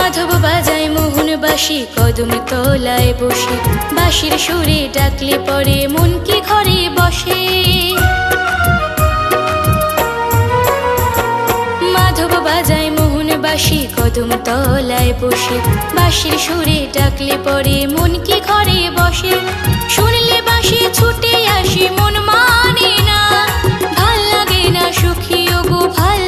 মাধব বাজায় মোহন বাঁশি কদম তলায় বসে, বাঁশির সুরে ডাকলে পরে মন কি ঘরে বসে। মাধব বাজায় মোহন বাঁশি কদম তলায় বসে, বাঁশির সুরে ডাকলে পরে মন কি ঘরে বসে। শুনলে বাঁশি ছুটে আসি মন মানে না, ভাল লাগে না সুখী ওগো ভাল